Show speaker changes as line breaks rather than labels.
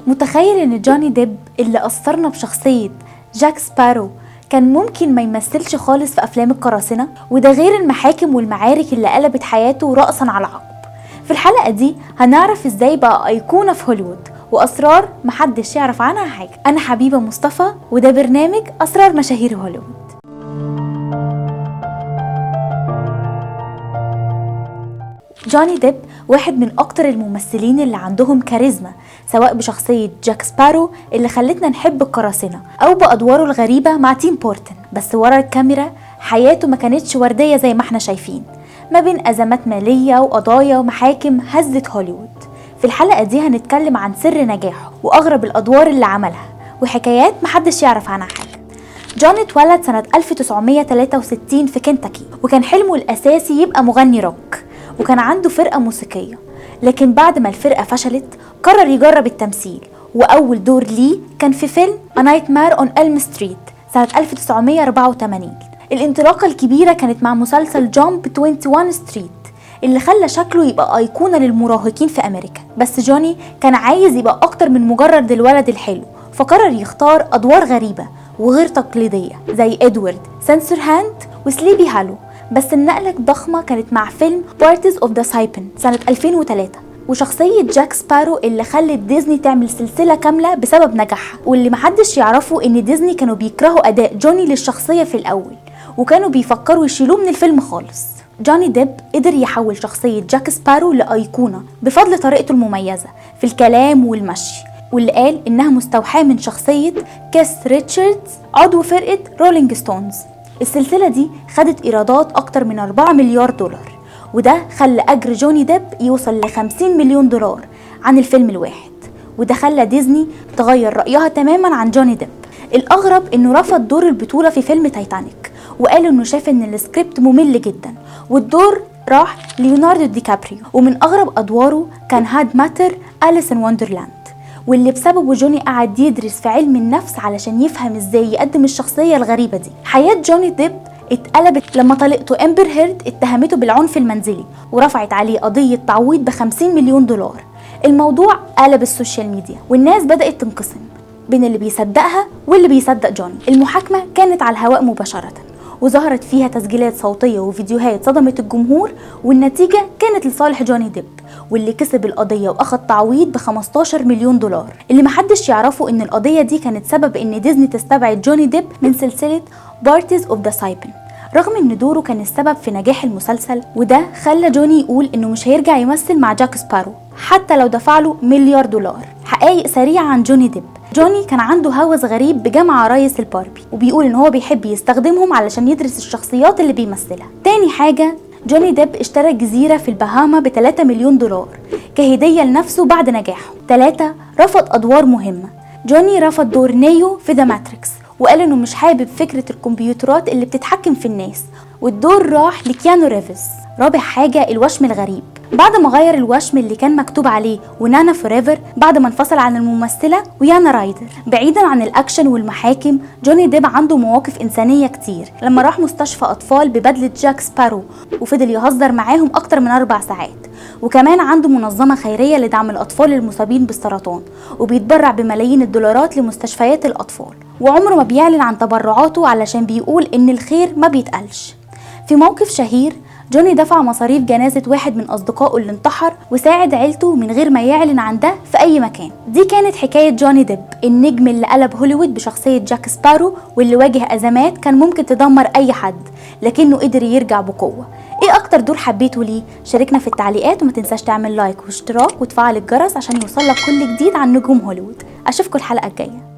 متخيل ان جوني ديب اللي أثرنا بشخصية جاك سبارو كان ممكن ما يمثلش خالص في أفلام القراصنة؟ وده غير المحاكم والمعارك اللي قلبت حياته رأسا على عقب. في الحلقة دي هنعرف ازاي بقى أيقونة في هوليوود وأسرار محدش يعرف عنها حاجة. أنا حبيبة مصطفى وده برنامج أسرار مشاهير هوليوود. جوني ديب واحد من أكتر الممثلين اللي عندهم كاريزما، سواء بشخصية جاك سبارو اللي خلتنا نحب القراصنة أو بأدواره الغريبة مع تيم بورتن. بس ورا الكاميرا حياته ما كانتش وردية زي ما احنا شايفين، ما بين أزمات مالية وقضايا ومحاكم هزت هوليوود. في الحلقة دي هنتكلم عن سر نجاحه وأغرب الأدوار اللي عملها وحكايات محدش يعرف عنها حاجة. جوني اتولد سنة 1963 في كنتاكي، وكان حلمه الأساسي يبقى مغني روك، وكان عنده فرقة موسيقية. لكن بعد ما الفرقة فشلت قرر يجرب التمثيل، وأول دور ليه كان في فيلم A Nightmare on Elm Street سنة 1984. الانطلاقة الكبيرة كانت مع مسلسل جامب 21 ستريت اللي خلى شكله يبقى أيقونة للمراهقين في أمريكا. بس جوني كان عايز يبقى أكتر من مجرد الولد الحلو، فقرر يختار أدوار غريبة وغير تقليدية زي إدوارد سنسور هاند وسليبي هالو. بس النقلة الضخمة كانت مع فيلم بارتيز اوف ذا سايبن سنة 2003، وشخصية جاك سبارو اللي خلت ديزني تعمل سلسلة كاملة بسبب نجاحها. واللي محدش يعرفه ان ديزني كانوا بيكرهوا اداء جوني للشخصية في الاول، وكانوا بيفكروا يشيلوه من الفيلم خالص. جوني ديب قدر يحول شخصية جاك سبارو لأيقونة بفضل طريقته المميزة في الكلام والمشي، واللي قال انها مستوحاة من شخصية كيث ريتشاردز عضو فرقة رولينج ستونز. السلسلة دي خدت إيرادات أكتر من 4 مليار دولار، وده خلى أجر جوني ديب يوصل ل50 مليون دولار عن الفيلم الواحد، وده خلى ديزني تغير رأيها تماما عن جوني ديب. الأغرب إنه رفض دور البطولة في فيلم تايتانيك، وقال إنه شاف إن السكريبت ممل جدا، والدور راح ليوناردو دي كابريو. ومن أغرب أدواره كان هاد ماتر أليس إن وندرلاند، واللي بسببه جوني قعد يدرس في علم النفس علشان يفهم ازاي يقدم الشخصية الغريبة دي. حياة جوني ديب اتقلبت لما طليقته امبر هيرد اتهمته بالعنف المنزلي ورفعت عليه قضية تعويض ب50 مليون دولار. الموضوع قلب السوشيال ميديا، والناس بدأت تنقسم بين اللي بيصدقها واللي بيصدق جوني. المحاكمة كانت على الهواء مباشرة، وظهرت فيها تسجيلات صوتية وفيديوهات صدمت الجمهور، والنتيجة كانت لصالح جوني ديب، واللي كسب القضية واخد تعويض ب15 مليون دولار. اللي محدش يعرفه ان القضية دي كانت سبب ان ديزني تستبعد جوني ديب من سلسلة بارتيز اوف ذا سايبن، رغم ان دوره كان السبب في نجاح المسلسل. وده خلى جوني يقول انه مش هيرجع يمثل مع جاك سبارو حتى لو دفعله مليار دولار. حقائق سريعة عن جوني ديب: جوني كان عنده هوس غريب بجمع عرايس الباربي، وبيقول ان هو بيحب يستخدمهم علشان يدرس الشخصيات اللي بيمثلها. تاني حاجة، جوني ديب اشترى جزيرة في البهاما ب3 مليون دولار كهدية لنفسه بعد نجاحه. 3. رفض أدوار مهمة. جوني رفض دور نيو في ذا ماتريكس، وقال انه مش حابب فكرة الكمبيوترات اللي بتتحكم في الناس، والدور راح لكيانو ريفز. رابع حاجة، الوشم الغريب. بعد ما غير الوشم اللي كان مكتوب عليه ونانا فوريفر بعد ما انفصل عن الممثلة ويانا رايدر. بعيدا عن الأكشن والمحاكم، جوني ديب عنده مواقف إنسانية كتير. لما راح مستشفى أطفال ببدلة جاك سبارو وفضل يهزر معاهم أكتر من 4 ساعات. وكمان عنده منظمة خيرية لدعم الأطفال المصابين بالسرطان، وبيتبرع بملايين الدولارات لمستشفيات الأطفال، وعمره ما بيعلن عن تبرعاته علشان بيقول إن الخير ما بيتقلش. في موقف شهير، جوني دفع مصاريف جنازة واحد من أصدقائه اللي انتحر، وساعد عيلته من غير ما يعلن عن ده في أي مكان. دي كانت حكاية جوني ديب، النجم اللي قلب هوليوود بشخصية جاك سبارو، واللي واجه أزمات كان ممكن تدمر أي حد، لكنه قدر يرجع بقوة. ايه اكتر دور حبيته ليه؟ شاركنا في التعليقات، وما تنساش تعمل لايك واشتراك وتفعل الجرس عشان يوصلك كل جديد عن نجوم هوليوود. اشوفكم الحلقة الجاية.